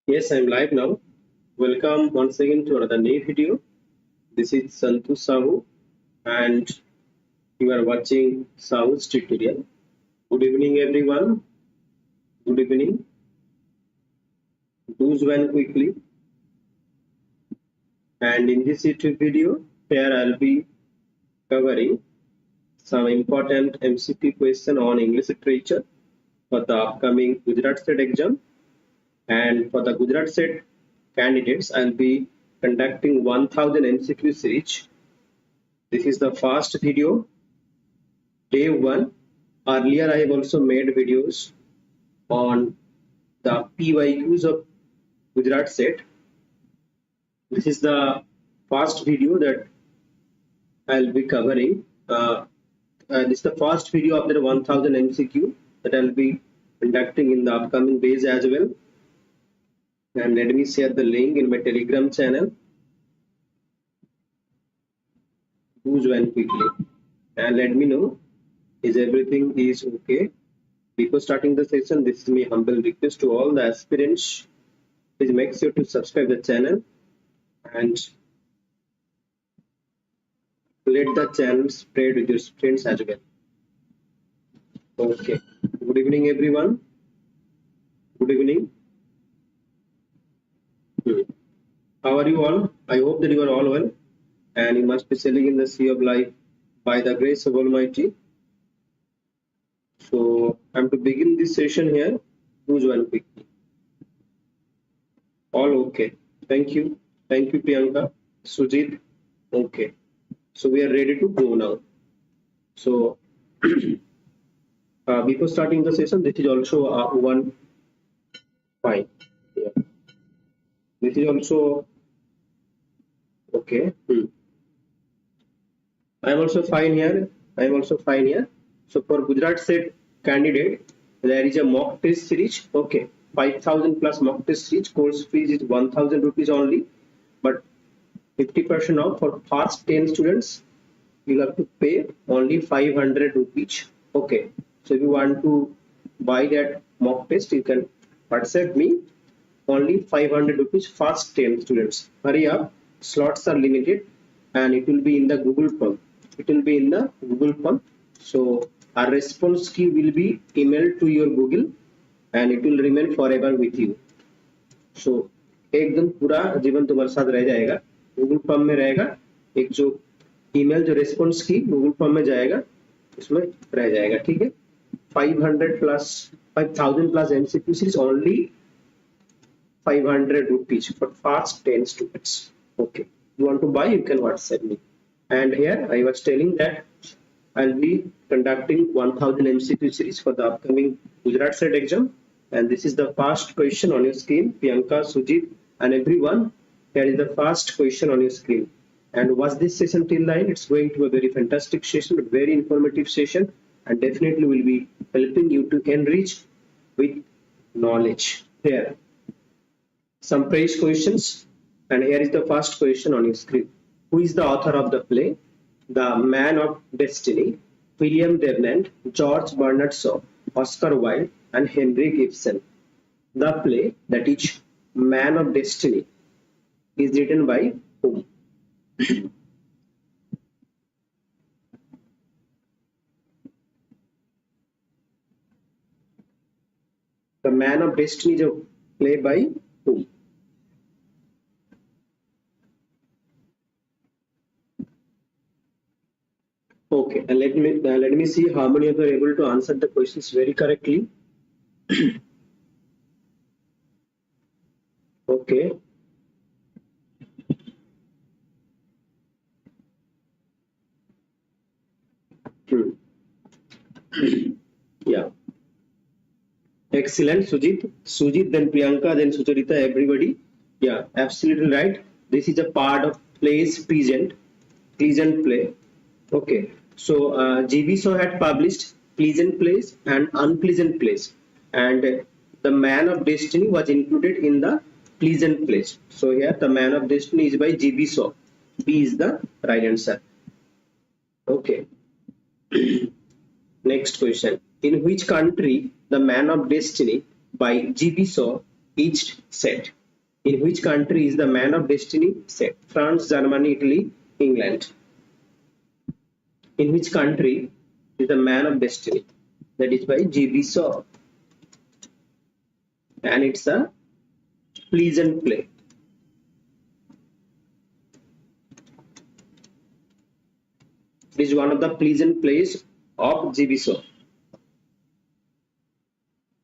Yes, I'm live now. Welcome once again to another new video. This is Santu Sahu and you are watching Sahu's tutorial. Good evening everyone. Good evening. Do join quickly. And in this YouTube video, here I'll be covering some important MCQ question on English literature for the upcoming Gujarat State exam. And for the Gujarat State candidates, I'll be conducting 1000 MCQ series. This is the first video, day 1. Earlier, I have also made videos on the PYQs of Gujarat State. This is the first video that I'll be covering. This is the first video of the 1000 MCQ that I'll be conducting in the upcoming days as well. And let me share the link in my Telegram channel. Do join quickly and let me know is everything is okay. Before starting the session, this is my humble request to all the aspirants. Please make sure to subscribe the channel and let the channel spread with your friends as well. Okay. Good evening, everyone. Good evening. How are you all? I hope that you are all well and you must be sailing in the sea of life by the grace of Almighty. So I'm to begin this session here. Do join quickly. All okay. Thank you. Thank you, Priyanka. Sujit. Okay. So we are ready to go now. So before starting the session, this is also one fine. Yeah. This is also okay. I am also fine here. I am also fine here. So for Gujarat State candidate, there is a mock test series. Okay, 5000 plus mock test series. Course fees is 1000 rupees only, but 50% off for first 10 students. You have to pay only 500 rupees. Okay, so if you want to buy that mock test, you can WhatsApp me. Only 500 rupees first 10 students. Hurry up, slots are limited and it will be in the Google form. It will be in the Google form. So our response key will be emailed to your Google and it will remain forever with you. So एकदम पूरा जीवन तुम्हारे साथ रह जाएगा. Google form में रहेगा. एक जो ईमेल जो रेस्पॉन्स की गूगल फॉर्म में जाएगा उसमें रह जाएगा. ठीक है. 500 plus 5000 plus MCQ series only 500 rupees for first 10 students. Okay, you want to buy, you can WhatsApp me. And here I was telling that I'll be conducting 1000 MCQ series for the upcoming Gujarat State exam. And this is the first question on your screen. Priyanka, Sujit, and everyone. Here is the first question on your screen. And watch this session till the end. It's going to be a very fantastic session, a very informative session, and definitely will be helping you to enrich with knowledge. Here, some praise questions, and here is the first question on your screen. Who is the author of the play The Man of Destiny? William Devnant, George Bernard Shaw, Oscar Wilde, and Henry Gibson. The play, that is Man of Destiny, is written by whom? The Man of Destiny is a play by whom? Okay, and let me see how many of you are able to answer the questions very correctly. Okay. Yeah. Excellent, Sujit. Sujit, then Priyanka, then Sucharita, everybody. Yeah, absolutely right. This is a part of plays pleasant play. Okay. So GB Shaw had published pleasant plays and unpleasant plays, and the Man of Destiny was included in the pleasant plays. So here the Man of Destiny is by GB Shaw. B is the right answer. Okay. Next question. In which country the Man of Destiny by GB Shaw each set. In which country is the man of destiny set? France, Germany, Italy, England. In which country is the man of destiny? That is by G.B. Shaw. And it's a pleasant play. It is one of the pleasant plays of G.B. Shaw.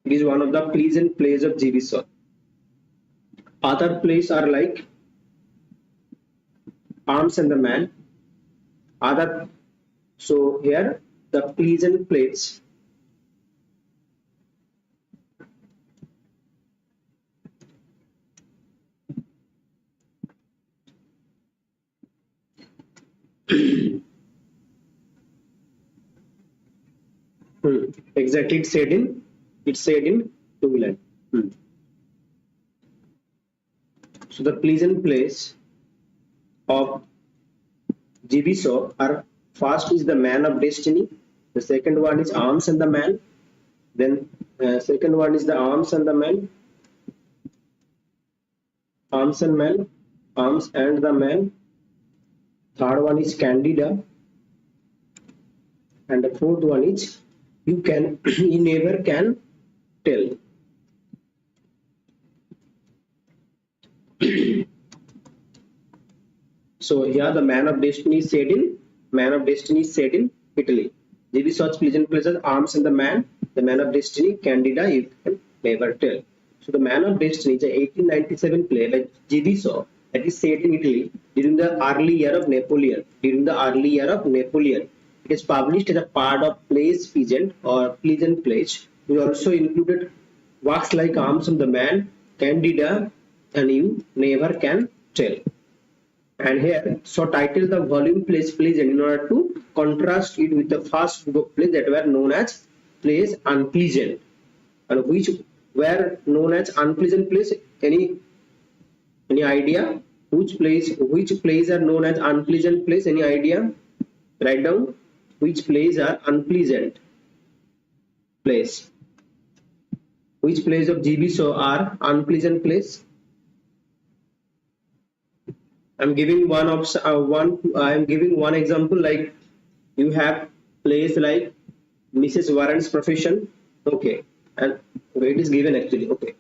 It is one of the pleasant plays of G.B. Shaw. Other plays are like Arms and the Man. So here the pleasant plays exactly it's said in England. So the pleasant plays of G.B. Shaw are: first is the Man of Destiny, the second one is Arms and the Man, then second one is the Arms and the Man, Arms and the Man, third one is Candida, and the fourth one is You Never Can Tell. So here the Man of Destiny is said in Italy. G.B. Shaw's pleasant plays are Arms and the Man of Destiny, Candida, You Can Never Tell. So the Man of Destiny is a 1897 play by G.B. Shaw that is set in Italy during the early year of Napoleon. It is published as a part of Plays Peasant or Pleasant Plays. We also included works like Arms and the Man, Candida, and You Never Can Tell. And here, so titled the volume Plays Pleasant in order to contrast it with the first book of plays that were known as Plays Unpleasant, and which were known as unpleasant plays. Any idea which plays are known as unpleasant plays? Any idea? Write down which plays are unpleasant plays. Which plays of G.B. Shaw are unpleasant plays? I'm giving one example. Like you have plays like Mrs. Warren's Profession. Okay, and it is given actually. Okay,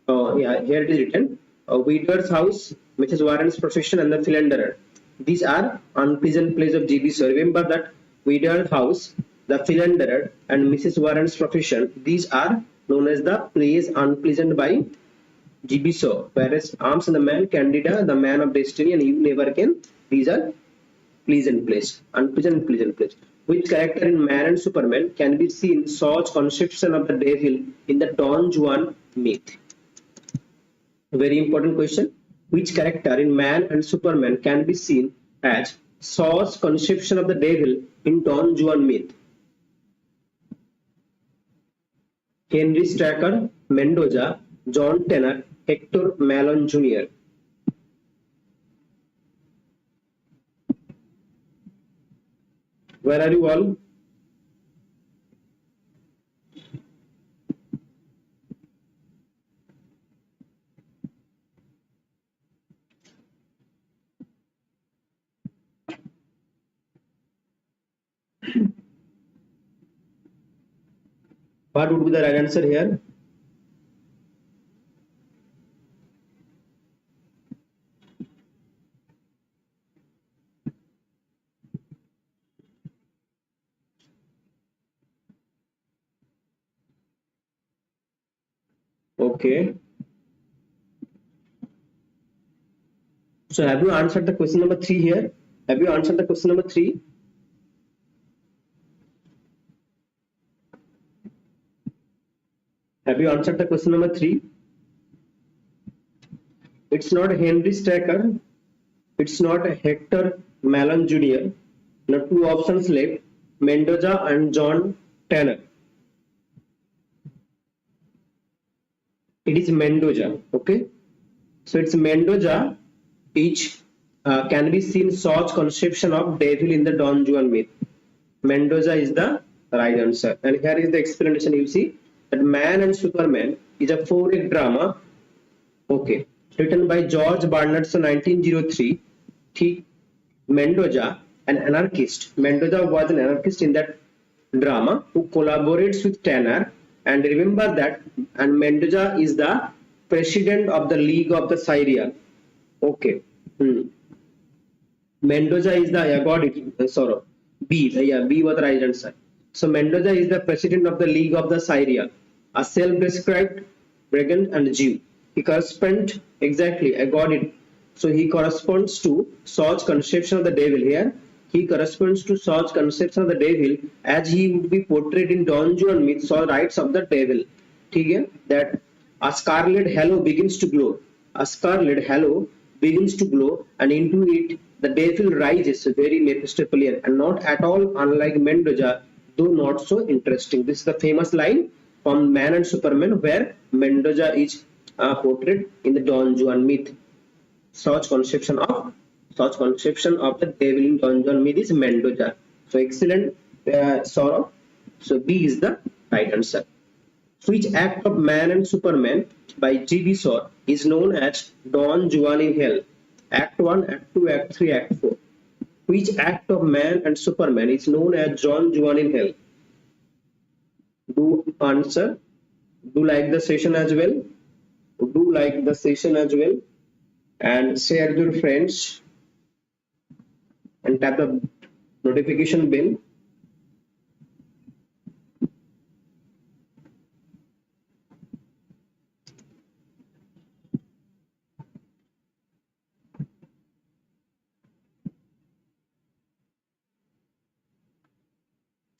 yeah, here it is written: Widow's House, Mrs. Warren's Profession, and the Philanderer. These are unpleasant plays of G.B. Shaw. Remember that Widow's House, the Philanderer, and Mrs. Warren's Profession. These are known as the plays unpleasant by G.B. Shaw, whereas Arms and the Man, Candida, the Man of Destiny, and You Never Can, these are pleasant plays, unpleasant pleasant plays. Which character in Man and Superman can be seen Shaw's conception of the devil in the Don Juan myth? Very important question. Which character in Man and Superman can be seen as Shaw's conception of the devil in Don Juan myth? Henry Straker, Mendoza, John Tanner, Hector Malone Jr. Where are you all? What would be the right answer here? Okay. So have you answered the question number 3 here? Have you answered the question number 3? Have you answered the question number 3? It's not Henry Straker. It's not Hector Malone Jr. Now 2 options left: Mendoza and John Tanner. It is Mendoza. Okay. So it's Mendoza. Each can be seen Shaw's conception of devil in the Don Juan myth. Mendoza is the right answer. And here is the explanation. You see that Man and Superman is a 4-act drama Okay, written by George Bernard Shaw, 1903. Mendoza, an anarchist. Mendoza was an anarchist in that drama who collaborates with Tanner. And remember that, and Mendoza is the president of the League of the Syria. Okay. Mendoza is the, I got it, sorry. B, yeah, B was the right answer. So Mendoza is the president of the League of the Syria, a self-described brigand and Jew. He corresponds, exactly, I got it. So he corresponds to Shaw's conception of the devil here. He corresponds to Shaw's conception of the devil as he would be portrayed in Don Juan myth. Shaw writes of the devil. Okay, that a scarlet halo begins to glow. A scarlet halo begins to glow, and into it the devil rises, very Mephistophelian and not at all unlike Mendoza, though not so interesting. This is the famous line from Man and Superman where Mendoza is portrayed in the Don Juan myth. Such conception of the devil in Don Juan myth is Mendoza. So excellent, Saurabh. So B is the right answer. Which act of Man and Superman by G.B. Shaw is known as Don Juan in Hell? Act 1, Act 2, Act 3, Act 4. Which act of Man and Superman is known as Don Juan in Hell? Do answer. Do like the session as well. Do like the session as well. And share with your friends. And tap the notification bell.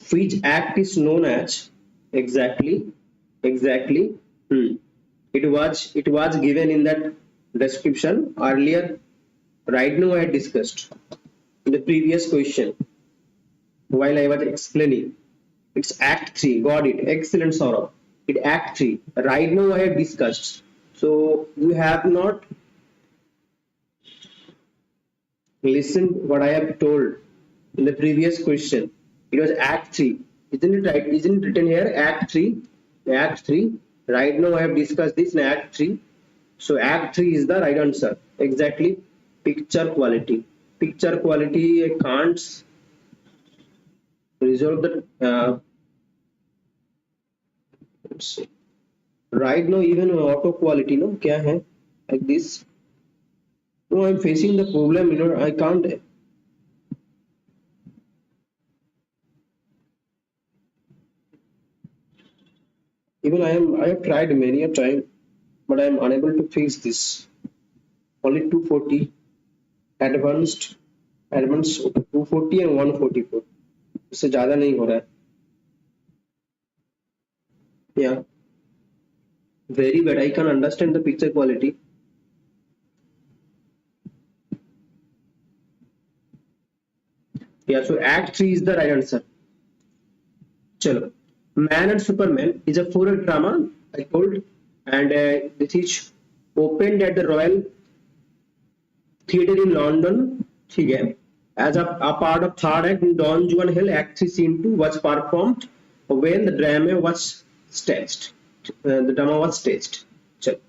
Which act is known as exactly it was given in that description earlier. Right now I had discussed in the previous question while I was explaining. It's act 3. Got it. Excellent, Saurabh. It act 3. Right now I have discussed. So you have not listened what I have told in the previous question. It was Act 3. Isn't it right? Isn't it written here? Act 3. Act 3. Right now I have discussed this in Act 3. So Act 3 is the right answer. Exactly. Picture quality. Picture quality, I can't resolve the let's see. Right now even auto quality, no? Kya hai? Like this. No, I'm facing the problem, I can't. Even I have tried many a time, but I am unable to fix this. Only 240 advanced 240 and 144. इससे ज़्यादा नहीं हो रहा है. Yeah, very bad. I can understand the picture quality. Yeah, so Act 3 is the right answer. Chalo. Man and Superman is a 4-act drama, I told, and this is opened at the Royal Theatre in London. As a part of third act in Don Juan Hill, Act 3 Scene 2 was performed when the drama was staged. Chalo.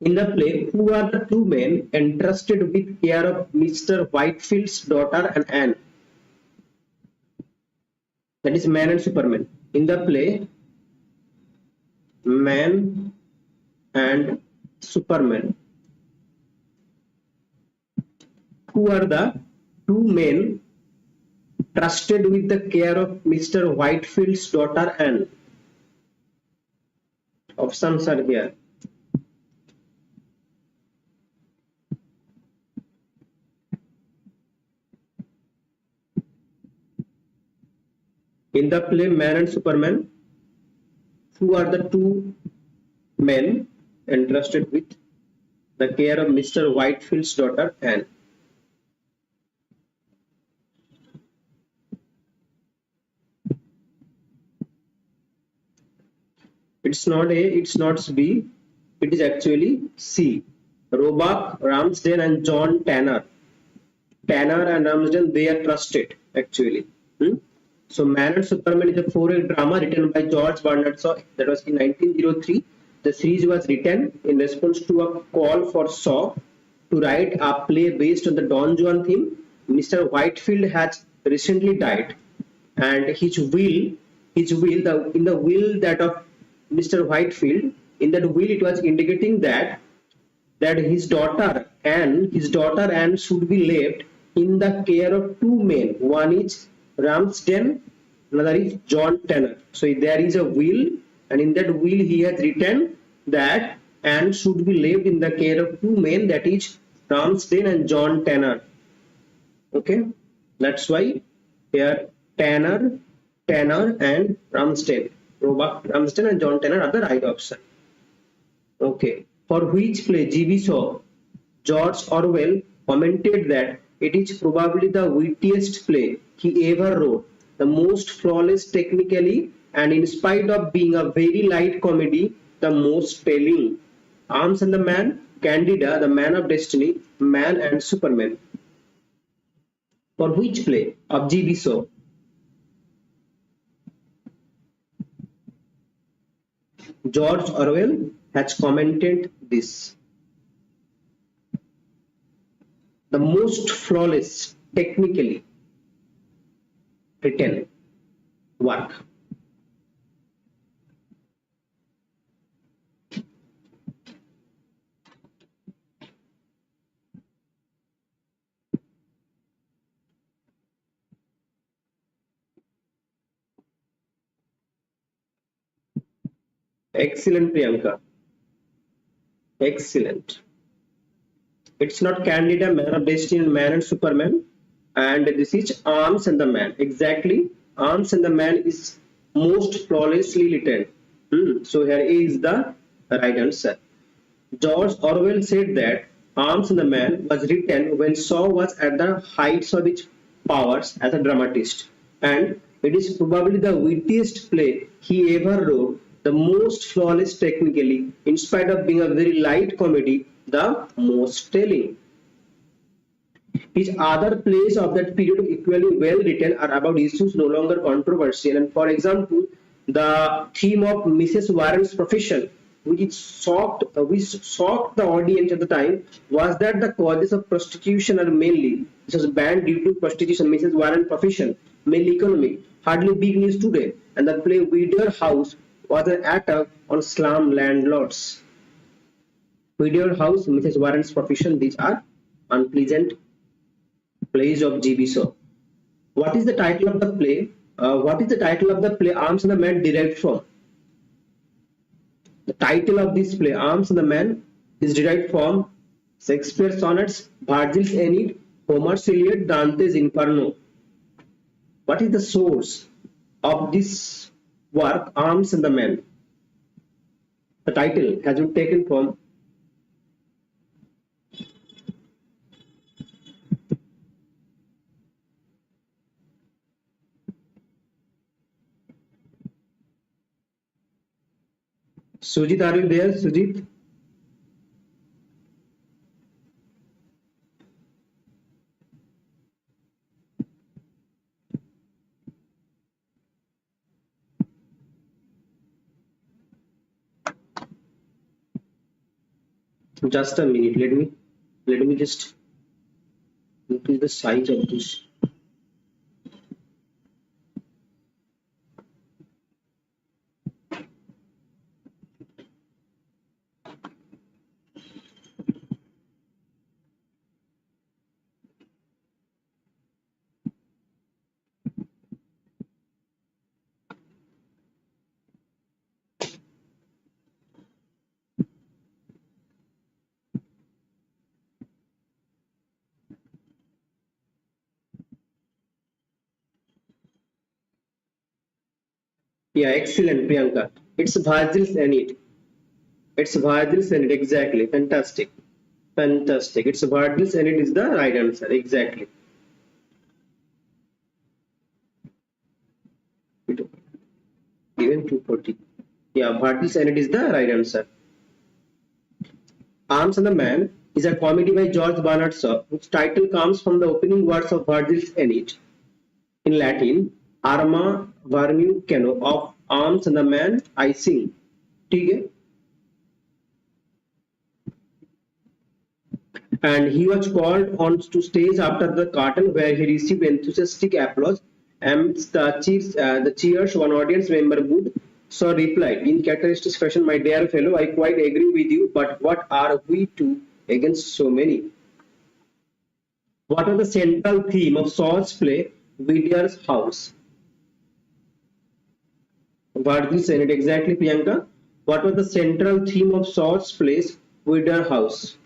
In the play, who are the two men entrusted with care of Mr. Whitefield's daughter and Anne? That is Man and Superman. In the play, Man and Superman. Who are the two men trusted with the care of Mr. Whitefield's daughter Anne? Options are here. In the play Man and Superman, who are the two men entrusted with the care of Mr. Whitefield's daughter Anne? It's not A, it's not B, it is actually C. Roebuck, Ramsden and John Tanner. Tanner and Ramsden, they are trusted actually. So Man and Superman is a 4-act drama written by George Bernard Shaw, that was in 1903, The series was written in response to a call for Shaw to write a play based on the Don Juan theme. Mr. Whitefield has recently died, and in the will that of Mr. Whitefield, in that will it was indicating that his daughter Anne should be left in the care of two men. One is Ramsden, another is John Tanner. So there is a will, and in that will he has written that Anne should be left in the care of two men, that is Ramsden and John Tanner. Okay, that's why here Tanner and Ramsden. Robert Ramsden and John Tanner are the right option. Okay, for which play GB Shaw, George Orwell commented that it is probably the wittiest play he ever wrote, the most flawless technically, and in spite of being a very light comedy, the most telling. Arms and the Man, Candida, The Man of Destiny, Man and Superman. For which play of GB Shaw? George Orwell has commented this. The most flawless, technically written work. Excellent, Priyanka. Excellent. It's not Candida, Man of Destiny, Man and Superman, and this is Arms and the Man. Exactly, Arms and the Man is most flawlessly written. So here is the right answer. George Orwell said that Arms and the Man was written when Shaw was at the heights of his powers as a dramatist, and it is probably the wittiest play he ever wrote, the most flawless technically, in spite of being a very light comedy, the most telling. His other plays of that period, equally well written, are about issues no longer controversial. And for example, the theme of Mrs. Warren's profession, which shocked the audience at the time, was that the causes of prostitution are mainly, this was banned due to prostitution, Mrs. Warren's profession, mainly economic, hardly big news today. And the play Widower House was an attack on slum landlords. Widower House, Mrs. Warren's profession, these are unpleasant plays of GB Shaw. What is the title of the play? Arms and the Man derived from? The title of this play, Arms and the Man, is derived from Shakespeare sonnets, Virgil's Aeneid, Homer's Iliad, Dante's Inferno. What is the source of this work, Arms and the Man? The title has been taken from Sujit. Are you there, Sujit? Just a minute. Let me just increase the size of this. Yeah, excellent, Priyanka. It's Virgil's Aeneid. Exactly. Fantastic. It's Virgil's Aeneid is the right answer. Exactly. Even 240. Yeah, Virgil's Aeneid is the right answer. Arms and the Man is a comedy by George Bernard Shaw, whose title comes from the opening words of Virgil's Aeneid. In Latin, Arma Varmium Cano, of Arms and the Man I sing. ठीक है? and he was called on to stage after the curtain, where he received enthusiastic applause amidst the cheers. One audience member would so replied in characteristic fashion, "My dear fellow, I quite agree with you, but what are we to against so many?" What was the central theme of Shaw's play Whittier's House? What did say it exactly, Priyanka? What was the central theme of Shaw's play Whittier's House?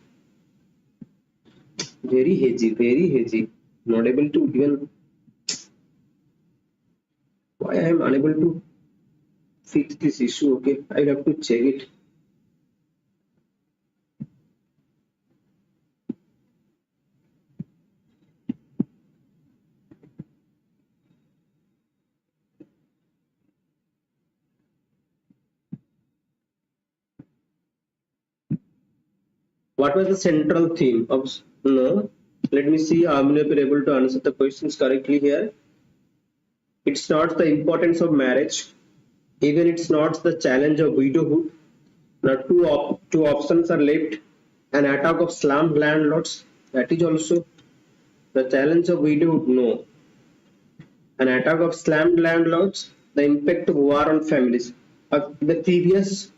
Very hazy, very hazy. Not able to even. Why I am unable to fix this issue? Okay, I have to check it. What was the central theme of no? Let me see how many are able to answer the questions correctly here. It's not the importance of marriage, even it's not the challenge of widowhood. Now two options are left. An attack of slum landlords, that is also the challenge of widowhood, no. An attack of slum landlords, the impact of war on families. The previous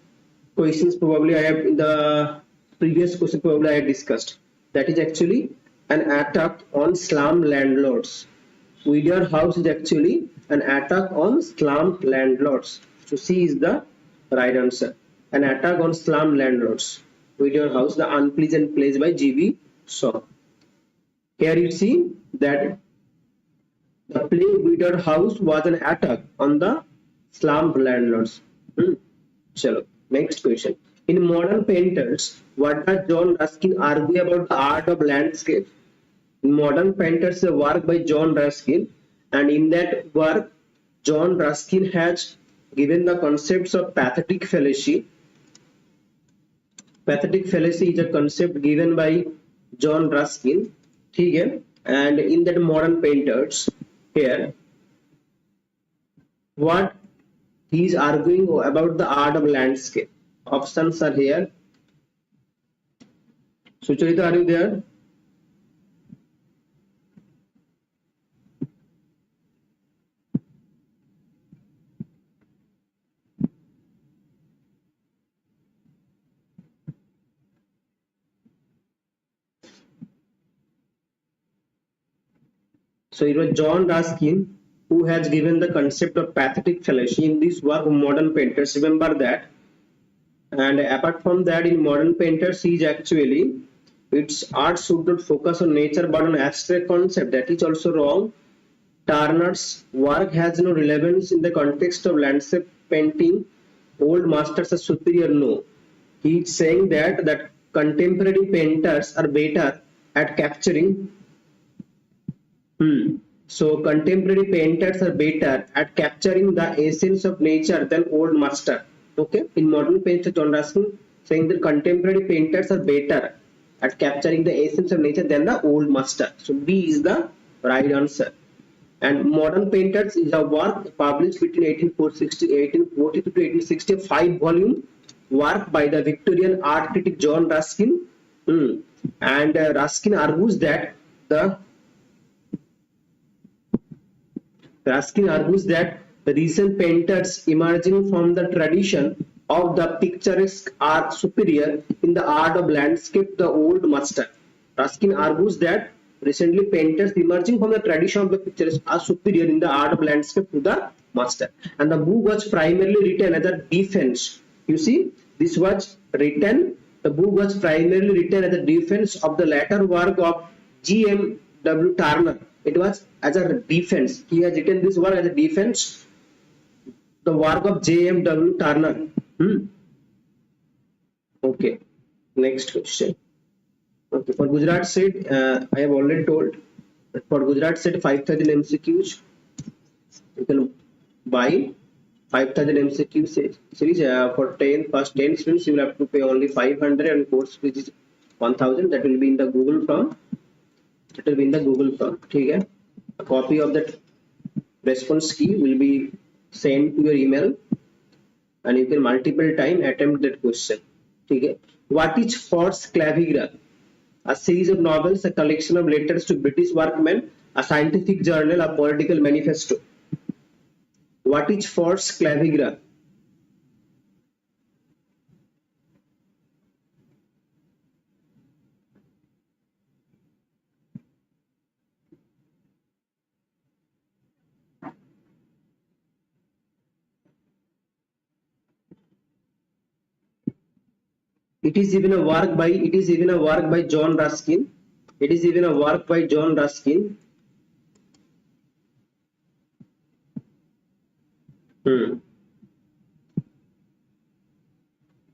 questions probably I have in the previous question probably I had discussed. That is actually an attack on slum landlords. Whittier House is actually an attack on slum landlords. So C is the right answer. An attack on slum landlords. Whittier House, the unpleasant place by G.B. Shaw. Here you see that the play Whittier House was an attack on the slum landlords. Chalo, next question. In modern painters, what does John Ruskin argue about the art of landscape? In modern painters, a work by John Ruskin, and in that work, John Ruskin has given the concepts of pathetic fallacy. Pathetic fallacy is a concept given by John Ruskin. Okay? And in that modern painters, here, what he is arguing about the art of landscape. Options are here. Sucharita, are you there? So it was John Ruskin who has given the concept of pathetic fallacy in this work of modern painters. Remember that. And apart from that, in modern painters, is actually its art should not focus on nature but on abstract concept. That is also wrong. Turner's work has no relevance in the context of landscape painting. Old masters are superior. No, he is saying that contemporary painters are better at capturing. So contemporary painters are better at capturing the essence of nature than old master. Okay, in modern painter, John Ruskin saying that contemporary painters are better at capturing the essence of nature than the old master. So B is the right answer. And modern painters is a work published between 1842 to 1860, a 5-volume work by the Victorian art critic John Ruskin. And Ruskin argues that the recent painters emerging from the tradition of the picturesque are superior in the art of landscape the old master. Ruskin argues that recently painters emerging from the tradition of the picturesque are superior in the art of landscape to the master. And the book was primarily written as a defense. You see, this was written, the book was primarily written as a defense of the latter work of G.M.W. Turner. It was as a defense. He has written this work as a defense. The work of J.M.W. Turner. Okay. Next question. Okay. For Gujarat State, I have already told. For Gujarat State 5,000 MCQs, you can buy 5,000 MCQ series for first 10 students. You will have to pay only 500, and course fees is 1,000. That will be in the Google form. It will be in the Google form. Okay? A copy of that response key will be sent to your email, and you can multiple time attempt that question. Okay? What is force clavigraph? A series of novels, a collection of letters to British workmen, a scientific journal, a political manifesto. What is Force Clavigra? It is even a work by John Ruskin. It is even a work by John Ruskin.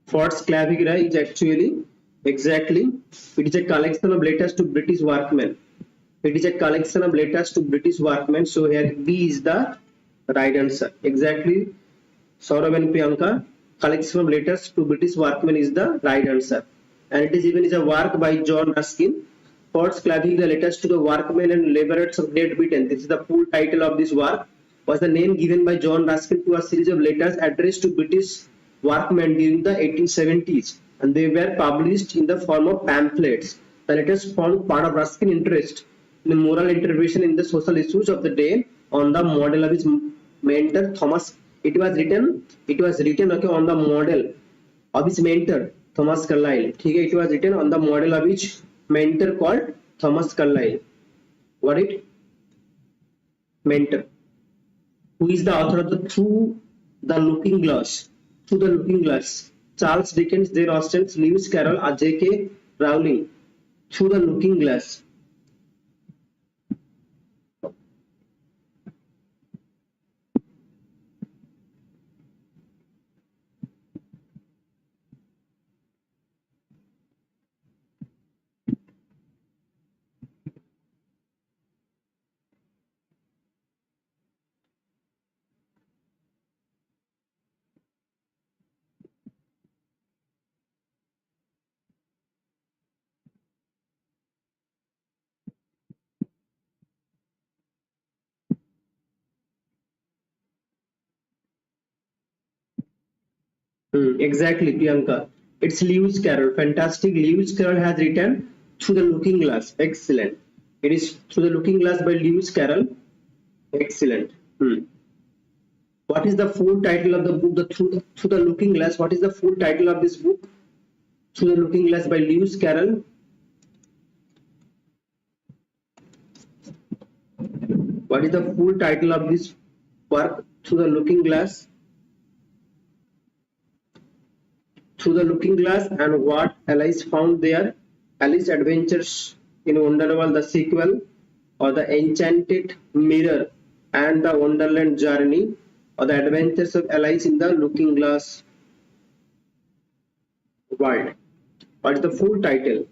Force Clavigra is actually exactly it is a collection of letters to British workmen. It is a collection of letters to British workmen. So here B is the right answer. Exactly, Saurabh and Priyanka. Collection of letters to British workmen is the right answer. And it is even is a work by John Ruskin. Force Clavigra, letters to the workmen and laborers of Great Britain. This is the full title of this work. Was the name given by John Ruskin to a series of letters addressed to British workmen during the 1870s, and they were published in the form of pamphlets. The letters formed part of Ruskin's interest in moral intervention in the social issues of the day on the model of his mentor Thomas. It was written okay, on the model of his mentor Thomas Carlyle. Okay, it was written on the model of his mentor called Thomas Carlyle. What it? Mentor. Who is the author of the Through the Looking Glass? Through the Looking Glass. Charles Dickens, Jane Austen, Lewis Carroll, or J.K. Rowling. Through the Looking Glass. Exactly, Priyanka. It's Lewis Carroll. Fantastic. Lewis Carroll has written Through the Looking Glass. Excellent. It is Through the Looking Glass by Lewis Carroll. Excellent. What is the full title of the book? Through the Looking Glass. What is the full title of this book? Through the Looking Glass by Lewis Carroll. What is the full title of this work? Through the Looking Glass. Through the Looking Glass, and what Alice found there. Alice Adventures in Wonderworld, the sequel, or the Enchanted Mirror and the Wonderland Journey, or the Adventures of Alice in the Looking Glass World. What is the full title?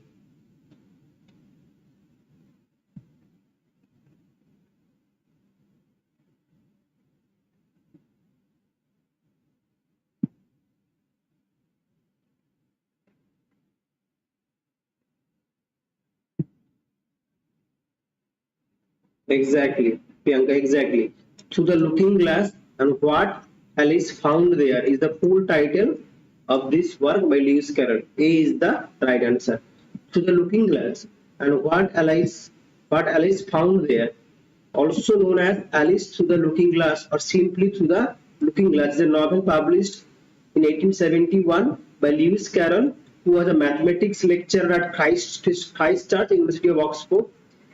Exactly, Priyanka, exactly. Through the Looking Glass and what Alice found there is the full title of this work by Lewis Carroll. A is the right answer. Through the Looking Glass and what Alice found there, also known as Alice Through the Looking Glass or simply Through the Looking Glass, is a novel published in 1871 by Lewis Carroll, who was a mathematics lecturer at Christ Church, University of Oxford,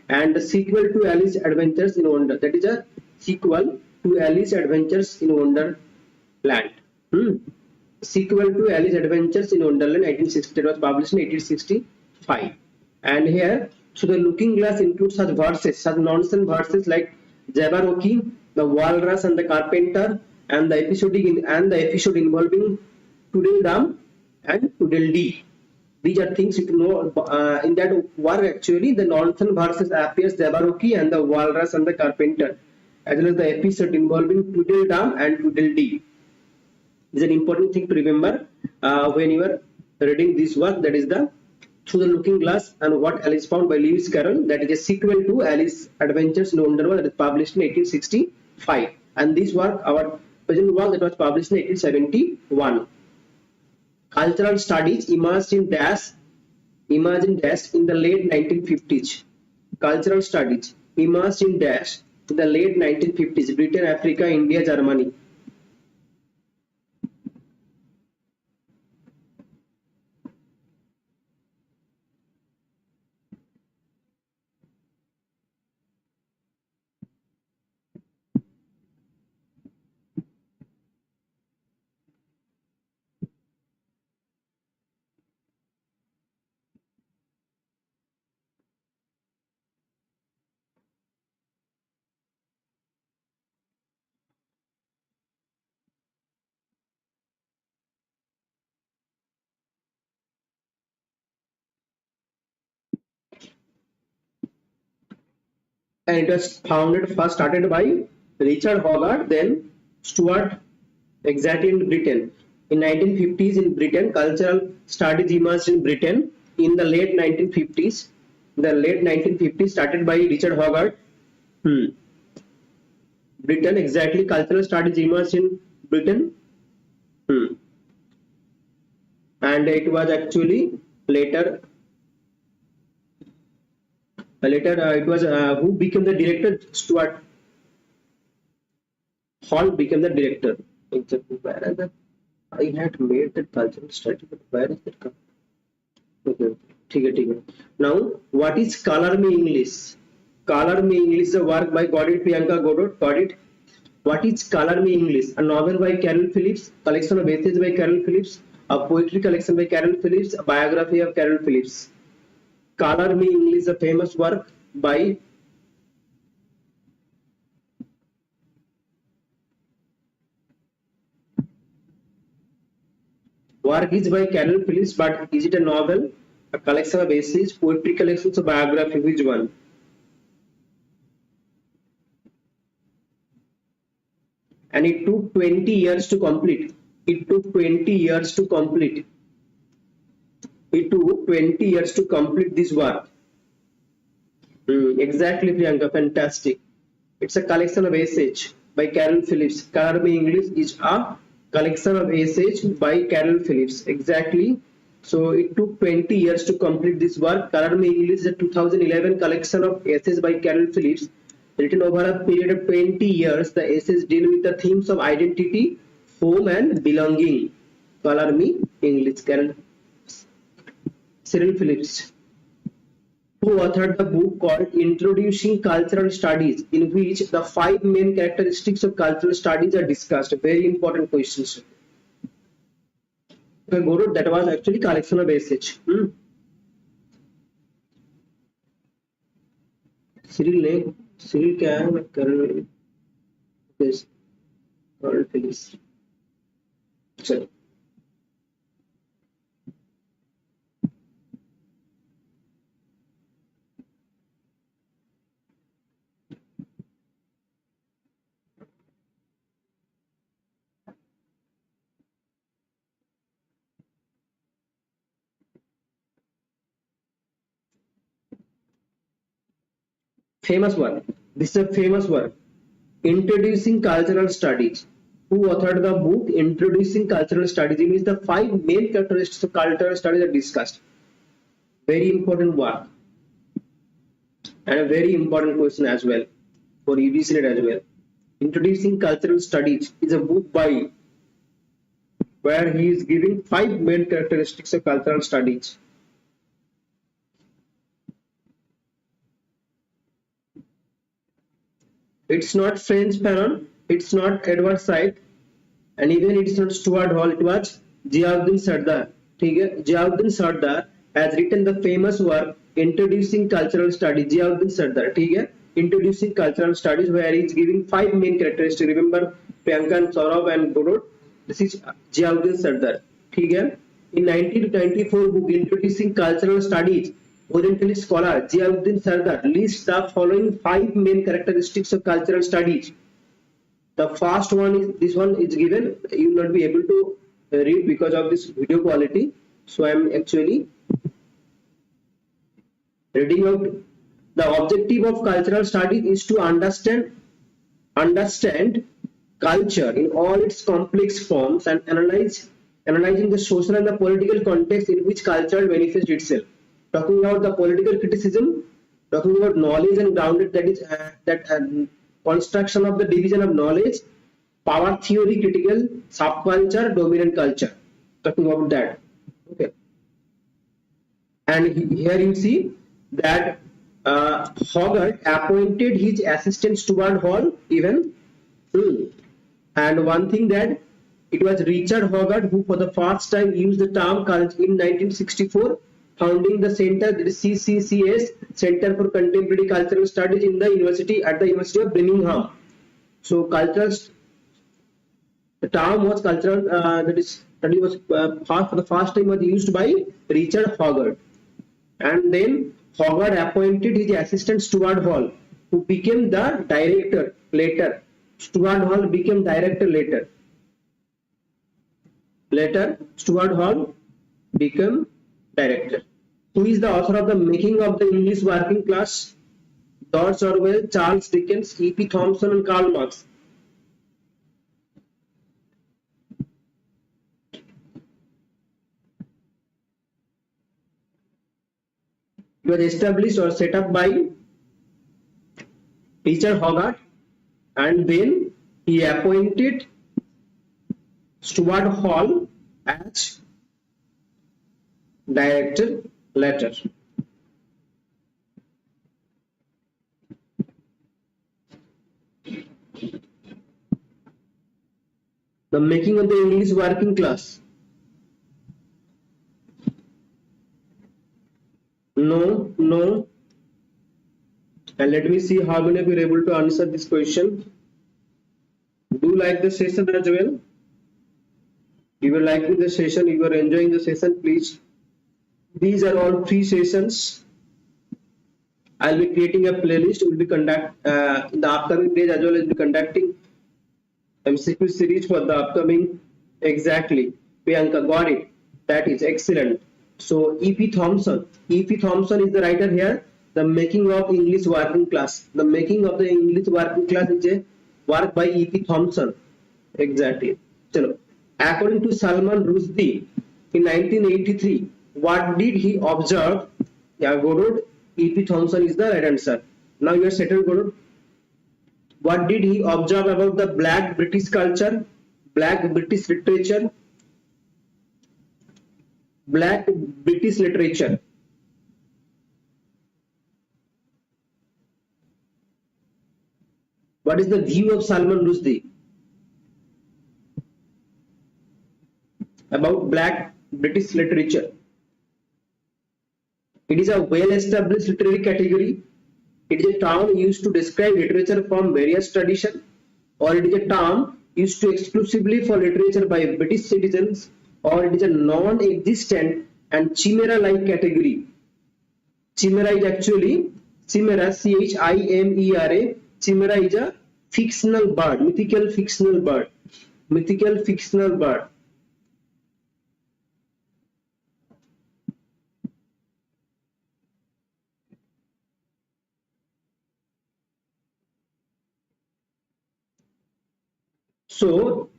and the sequel to Alice Adventures in Wonder. That is a sequel to Alice Adventures in Wonderland. Sequel to Alice Adventures in Wonderland, 1860. It was published in 1865. And here, so the Looking Glass includes such verses, such nonsense verses like Jabberwocky, the Walrus and the Carpenter, and the episode involving Tweedledum and Tweedledee. These are things you know. In that work, actually, the nonsense verses appears Jabberwocky and the Walrus and the Carpenter, as well as the episode involving Tweedledum and Tweedledee. This is an important thing to remember when you are reading this work. That is the Through the Looking Glass and What Alice Found by Lewis Carroll. That is a sequel to Alice Adventures in Wonderworld that is published in 1865. And this work, our present work, that was published in 1871. Cultural studies immersed in dash emerged in dash in the late 1950s. Cultural studies emerged in dash in the late 1950s. Britain, Africa, India, Germany. And it was first started by Richard Hogarth, then Stuart, exactly in Britain. In 1950s in Britain, cultural studies emerged in Britain in the late 1950s. The late 1950s started by Richard Hogarth. Britain, exactly, cultural studies emerged in Britain. And it was actually later it was who became the director. Stuart Hall became the director. Where is that? I had made that cultural study, but where is that? Okay, ठीक है. Now, what is Color Me English? Color Me English is a work by Priyanka Godot. Got it? What is Color Me English? A novel by Carol Phillips, collection of essays by Carol Phillips, a poetry collection by Carol Phillips, a biography of Carol Phillips. Color Me English is a famous work by Carol Phillips, but is it a novel, a collection of essays, poetry collections, a biography? Which one? And it took 20 years to complete. It took 20 years to complete. It took 20 years to complete this work. Exactly, Priyanka, fantastic. It's a collection of essays by Carol Phillips. Color Me English is a collection of essays by Carol Phillips. Exactly. So it took 20 years to complete this work. Color Me English is a 2011 collection of essays by Carol Phillips. Written over a period of 20 years, the essays deal with the themes of identity, home, and belonging. Color Me English. Cyril Phillips, who authored the book called Introducing Cultural Studies, in which the 5 main characteristics of cultural studies are discussed. Very important questions. Okay, that was actually collection of essays. Cyril क्या है? Carol Phillips. चलो. Famous work. This is a famous work. Introducing Cultural Studies. Who authored the book Introducing Cultural Studies? In which the 5 main characteristics of cultural studies are discussed. Very important work. And a very important question as well for UGC as well. Introducing Cultural Studies is a book by where he is giving 5 main characteristics of cultural studies. It's not French Fanon, it's not Edward Said, and even it's not Stuart Hall. It was Ziauddin Sardar. Ziauddin Sardar has written the famous work Introducing Cultural Studies. Ziauddin Sardar. Introducing Cultural Studies, where he is giving 5 main characteristics. Remember Priyanka, Saurabh, and Godot. This is Ziauddin Sardar. In 1994 book Introducing Cultural Studies, Orientalist scholar Ziauddin Sardar lists the following 5 main characteristics of cultural studies. The first one is this one is given. You will not be able to read because of this video quality. So I am actually reading out. The objective of cultural studies is to understand culture in all its complex forms and analyzing the social and the political context in which culture manifests itself. talking about the political criticism, talking about knowledge and grounded, that is construction of the division of knowledge, power theory, critical, subculture, dominant culture, talking about that. Okay, and here you see that Hogarth appointed his assistant Stuart Hall even. And one thing that it was Richard Hogarth who for the first time used the term culture in 1964, founding the center, that is CCCS, Center for Contemporary Cultural Studies in the University of Birmingham. So the term was cultural, that is study was for the first time was used by Richard Hogarth. And then Hogarth appointed his assistant Stuart Hall, who became the director later. Stuart Hall became director later. Later, Stuart Hall became director. Who is the author of The Making of the English Working Class? George Orwell, Charles Dickens, E.P. Thompson, and Karl Marx. It was established or set up by Richard Hogarth, and then he appointed Stuart Hall as director later. The Making of the English Working Class. No. And let me see how many of you are able to answer this question. Do like the session as well. If you are liking the session, if you are enjoying the session, please. These are all 3 sessions. I'll be creating a playlist. We'll be in the upcoming days as well as be conducting MCQ series for the upcoming. Exactly. Priyanka got it. That is excellent. So E.P. Thompson is the writer here. The Making of English Working Class. The Making of the English Working Class is a work by E.P. Thompson. Exactly. Chalo. According to Salman Rushdie, in 1983, what did he observe? Yeah, Godot. E.P. Thompson is the right answer. Now you are settled, Godot. What did he observe about the Black British culture, Black British literature? Black British literature. What is the view of Salman Rushdie about Black British literature? It is a well-established literary category. It is a term used to describe literature from various traditions, or it is a term used to exclusively for literature by British citizens, or it is a non-existent and chimera-like category. Chimera is actually, chimera, C-H-I-M-E-R-A, chimera is a fictional bird, mythical fictional bird. Mythical fictional bird. So,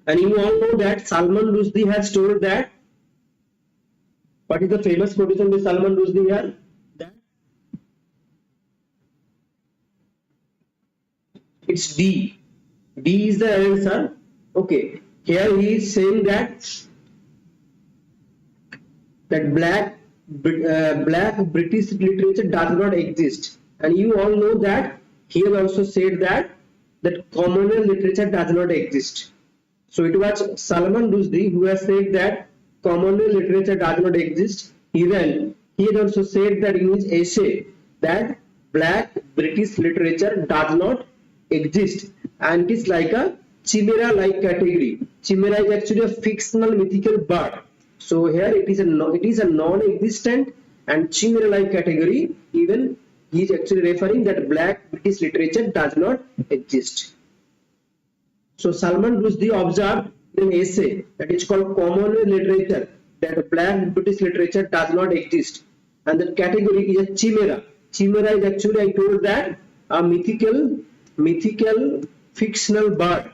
and you all know that Salman Rushdie has told that, what is the famous quotation by Salman Rushdie here? That it's D. D is the answer. Okay. Here he is saying that Black British literature does not exist, and you all know that he has also said that communal literature does not exist. So it was Salman Rushdie who has said that communal literature does not exist. Even he has also said that in his essay that Black British literature does not exist, and it is like a chimera-like category. Chimera is actually a fictional mythical bird. So here it is a non-existent and chimera-like category. Even he is actually referring that Black British literature does not exist. So Salman Rushdie observed in an essay that is called communal literature that Black British literature does not exist, and that category is a chimera. Chimera is actually, I told that, a mythical fictional bird.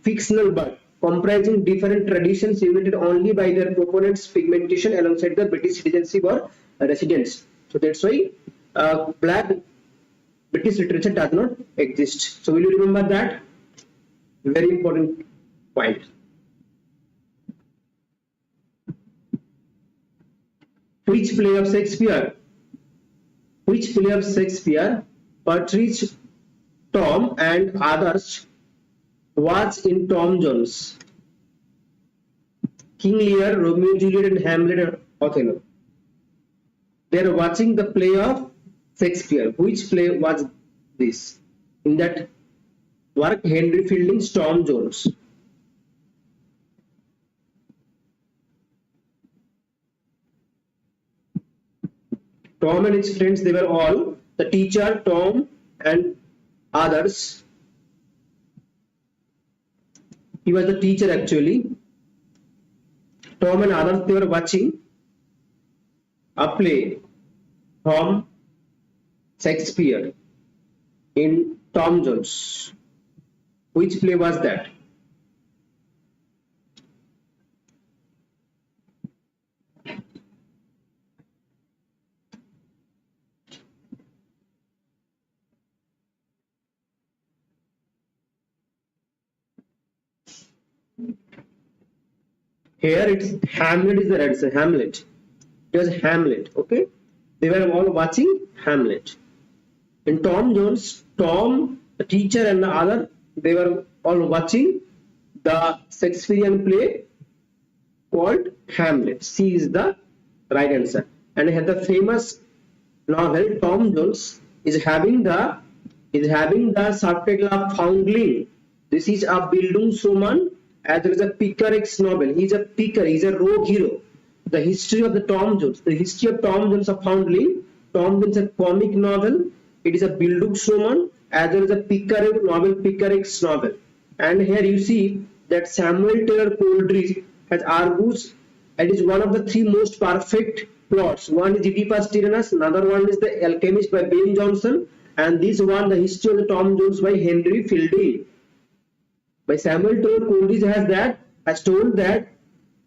Fictional bird. comprising different traditions united only by their proponents' pigmentation alongside the British citizenship or residence. So that's why black British literature does not exist. So will you remember that? Very important point. Which play of Shakespeare? Which play of Shakespeare, Partridge, Tom and others was in Tom Jones? King Lear, Romeo Juliet and Hamlet and Othello. They are watching the play of Shakespeare. Which play was this? In that work, Henry Fielding's Tom Jones. Tom and his friends, they were all the teacher, Tom and others. He was the teacher actually. Tom and others, they were watching a play from Shakespeare in Tom Jones. Which play was that? Here it's Hamlet is the right answer. Hamlet. It was Hamlet. Okay. They were all watching Hamlet. In Tom Jones, Tom, the teacher and the other, they were all watching the Shakespearean play called Hamlet. C is the right answer. And here the famous novel Tom Jones is having the subtitle of Foundling. This is a Bildungsroman as well as a picaresque novel. He is a picker, he is a rogue hero. The history of the Tom Jones, the history of Tom Jones of Foundling. Tom Jones is a comic novel. It is a Bildungsroman as well as a picaresque novel. And here you see that Samuel Taylor Coleridge has argues it is one of the three most perfect plots. One is Oedipus Tyrannus, another one is The Alchemist by Ben Jonson, and this one, The History of the Tom Jones by Henry Fielding. By Samuel Taylor Coleridge has told that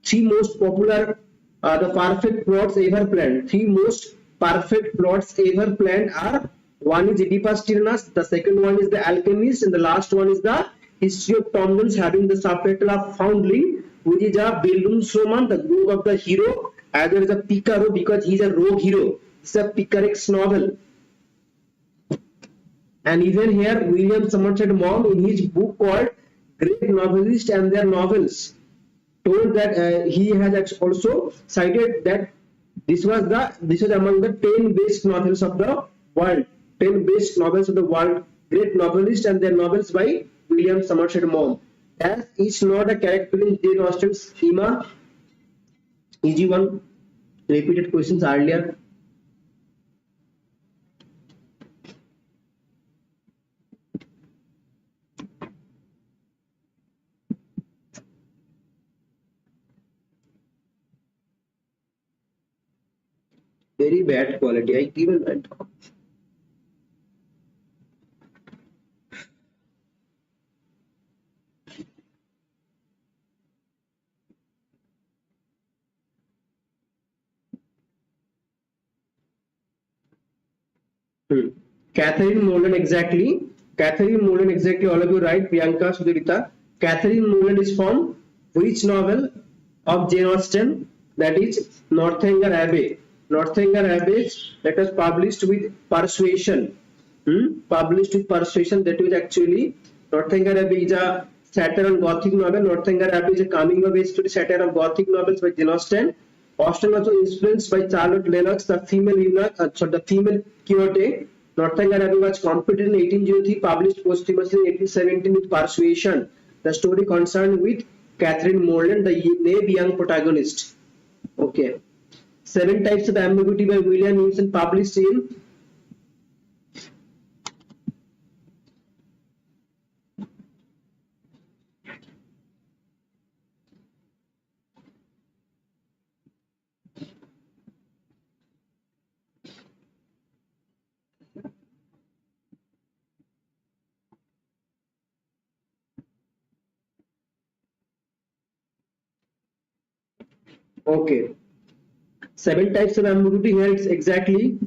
three most popular the perfect plots ever planned. Three most perfect plots ever planned are: one is Oedipus Tyrannus, the second one is The Alchemist, and the last one is The History of Tom Jones, having the subtitle of Foundling, which is a Bildungsroman, the book of the hero, as well as a Picaro because he is a rogue hero. It's a picaresque novel. And even here, William Somerset Maugham, in his book called Great Novelists and Their Novels, told that he has also cited that this was among the 10 best novels of the world. 10 best novels of the world. Great Novelists and Their Novels by William Somerset Maugham. As is not a character in Jane Austen's schema. Easy one. Repeated questions earlier. Very bad quality. I even went. Catherine Morland exactly. Catherine Morland exactly. All of you right. Priyanka, Sudhirita. Catherine Morland is from which novel of Jane Austen? That is Northanger Abbey. Northanger Abbey that was published with Persuasion. Published with Persuasion. That is actually Northanger Abbey is a satire on Gothic novel. Northanger Abbey is a coming of age story satire of Gothic novels by Jane Austen. Austen was influenced by Charlotte Lennox, the female eunuch, the female curated. Northanger Abbey was completed in 1803, published posthumously in 1817 with Persuasion. The story concerned with Catherine Morland, the naive young protagonist. Okay. 7 Types of Ambiguity by William Newson, published in Okay, 7 types of ambiguity here. It's exactly,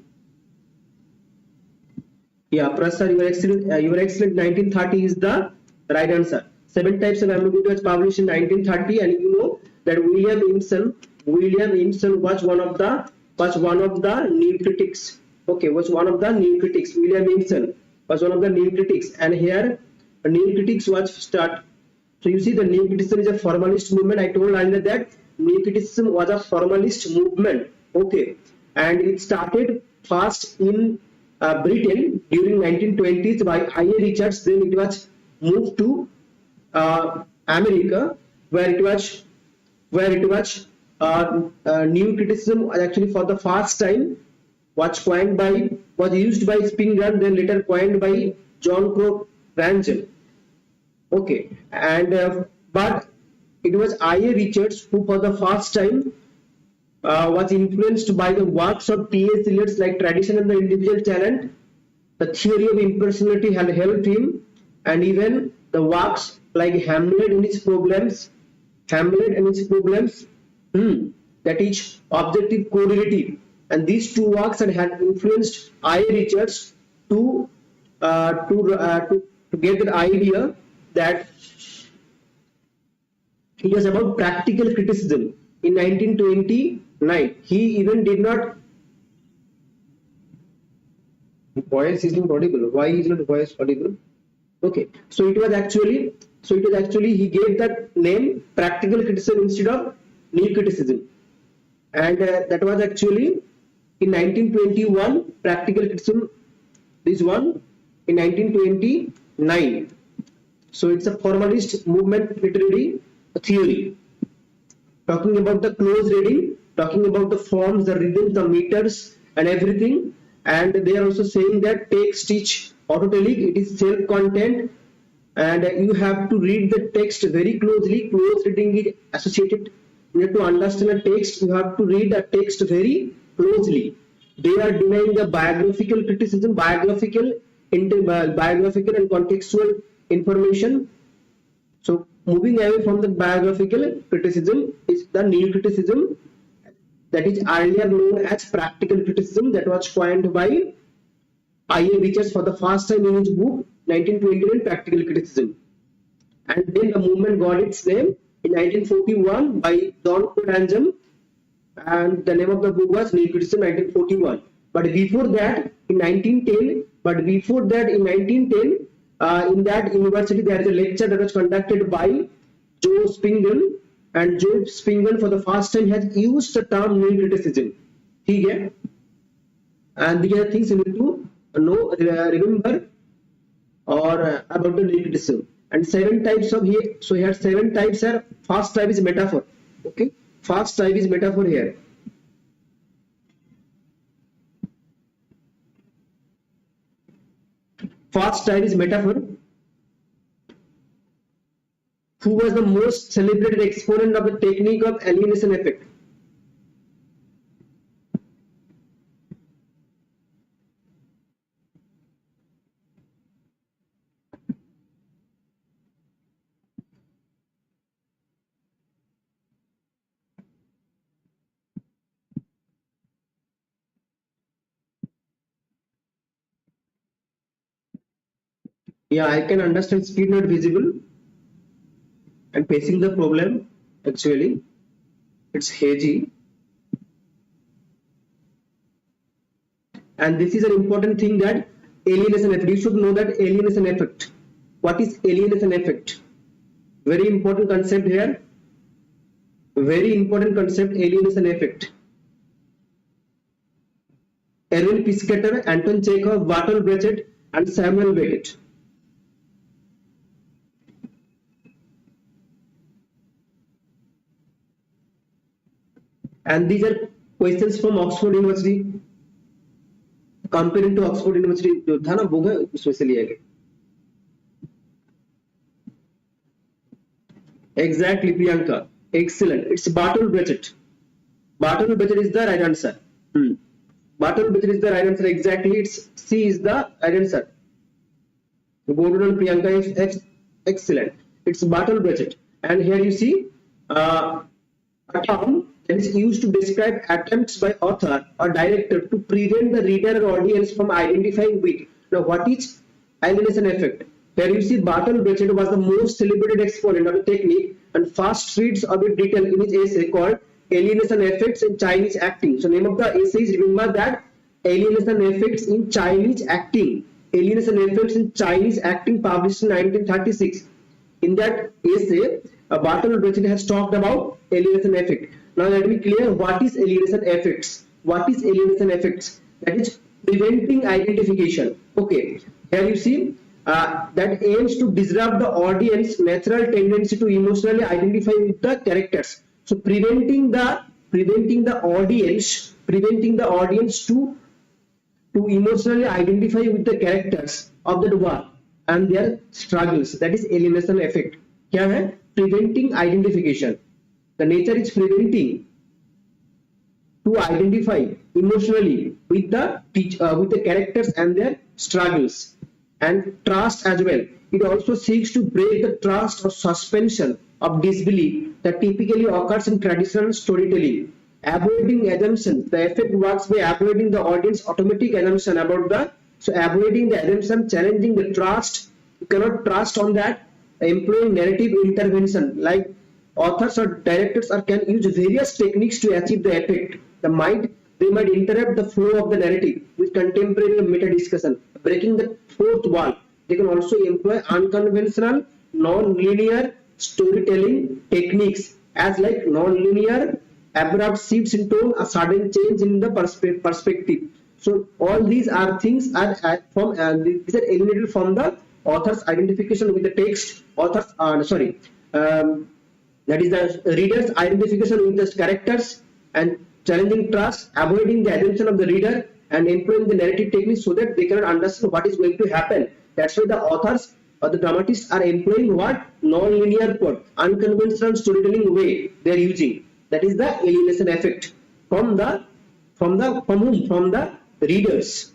yeah, Prasad, you are excellent. You are excellent. 1930 is the right answer. 7 types of ambiguity was published in 1930, and you know that William Emerson was one of the new critics. Okay, was one of the new critics. William Emerson was one of the new critics, and here new critics was start. So you see, the new criticism is a formalist movement. I told earlier that new criticism was a formalist movement. Okay, and it started first in Britain during 1920s by I.A. Richards. Then it was moved to America, where it was new criticism actually for the first time was used by Spingal, then later coined by John Crowe Rangel. Okay, and but it was I.A. Richards who for the first time was influenced by the works of T.S. Eliot's like Tradition and the Individual Talent. The theory of impersonality had helped him, and even the works like Hamlet and its problems, that is objective correlative, and these two works had influenced I.A. Richards to get the idea that it was about practical criticism. In 1929, he even did not. Voice is not audible. Why is not voice audible? Okay, so it was actually he gave that name practical criticism instead of new criticism, and that was actually in 1921 practical criticism. This one in 1929. So it's a formalist movement literary theory, talking about the close reading, talking about the forms, the rhythms, the meters, and everything. And they are also saying that text is autotelic, it is self-content, and you have to read the text very closely. Close reading is associated. You have to understand a text, you have to read a text very closely. They are denying the biographical criticism, biographical and contextual information. So moving away from the biographical criticism is the new criticism, that is earlier known as practical criticism, that was coined by I.A. Richards for the first time in his book 1929 Practical Criticism. And then the movement got its name in 1941 by John Rangel, and the name of the book was New Criticism 1941. But before that in 1910, in that university there is a lecture that was conducted by Joe Spingal, and Joe Spingal for the first time has used the term new criticism. And these are things you need to know, remember, or about the new criticism. And 7 types of here. So here 7 types are. First type is metaphor. Okay, first type is metaphor here. First type is metaphor. Who was the most celebrated exponent of the technique of alienation effect? Yeah, I can understand speed not visible and facing the problem. Actually, it's hazy. And this is an important thing, that alienation effect. You should know that alienation effect. What is alienation effect? Very important concept here. Very important concept, alienation effect. Erwin Piscator, Anton Chekhov, Bertolt Brecht, and Samuel Beckett. And these are questions from Oxford University. Comparing to Oxford University, जो था ना book है उसमें से लिया गया. Exactly, Priyanka. Excellent. It's Bertolt Brecht. Bertolt Brecht is the right answer. Bertolt Brecht is the right answer. Exactly. It's C is the right answer. Gordon Priyanka is excellent. It's Bertolt Brecht. And here you see a term that is used to describe attempts by author or director to prevent the reader or audience from identifying with. Now, what is alienation effect? Here you see Barton Brechett was the most celebrated exponent of the technique and first reads of it detail in his essay called Alienation Effects in Chinese Acting. So, name of the essay is, remember that, Alienation Effects in Chinese Acting. Alienation Effects in Chinese Acting, published in 1936. In that essay, Barton Brechett has talked about alienation effect. Now let me clear what is alienation effects. What is alienation effects? That is preventing identification. Okay, here you see that aims to disrupt the audience natural tendency to emotionally identify with the characters. So preventing the audience to emotionally identify with the characters of the work and their struggles. That is alienation effect. क्या है? Preventing identification. The nature is preventing to identify emotionally with the characters and their struggles, and trust as well. It also seeks to break the trust or suspension of disbelief that typically occurs in traditional storytelling. Avoiding assumptions. The effect works by avoiding the audience automatic assumption about the. So avoiding the assumption, challenging the trust. You cannot trust on that. Employing narrative intervention, like authors or directors can use various techniques to achieve the effect. They might interrupt the flow of the narrative with contemporary meta discussion, breaking the fourth wall. They can also employ unconventional, non-linear storytelling techniques, as like non-linear, abrupt shifts in tone, a sudden change in the perspective. So all these are things these are eliminated from the author's identification with the text. That is the reader's identification with the characters, and challenging trust, avoiding the assumption of the reader, and employing the narrative techniques so that they cannot understand what is going to happen. That's why the authors or the dramatists are employing what? Non-linear plot, unconventional storytelling way they are using. That is the alienation effect from the readers.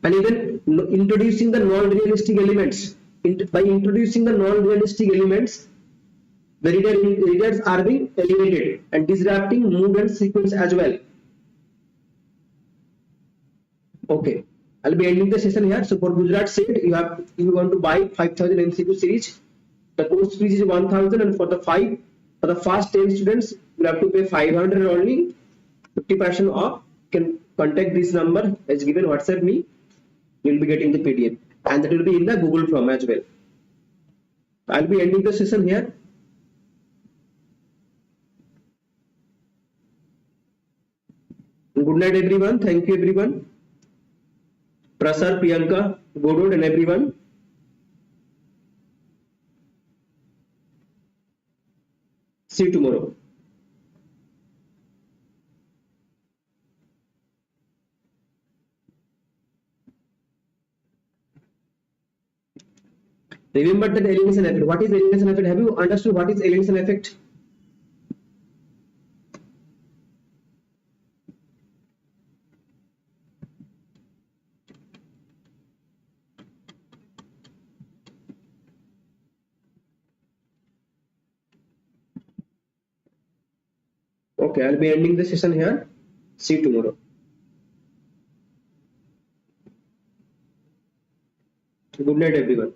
And even introducing the non-realistic elements. By introducing the non-realistic elements, the readers are being eliminated and disrupting mood and sequence as well. Okay, I'll be ending the session here. So for Gujarat State, if you want to buy 5000 MCQ series, the course fees is 1000, and for the first 10 students, you have to pay 500 only, 50% off. You can contact this number as given, WhatsApp me. You will be getting the PDF, and that will be in the Google Form as well. I'll be ending the session here. Good night, everyone. Thank you, everyone. Prasar, Priyanka, Godod, and everyone. See you tomorrow. Remember that alienation effect. What is alienation effect? Have you understood what is alienation effect? Okay, I'll be ending the session here. See you tomorrow. Good night, everyone.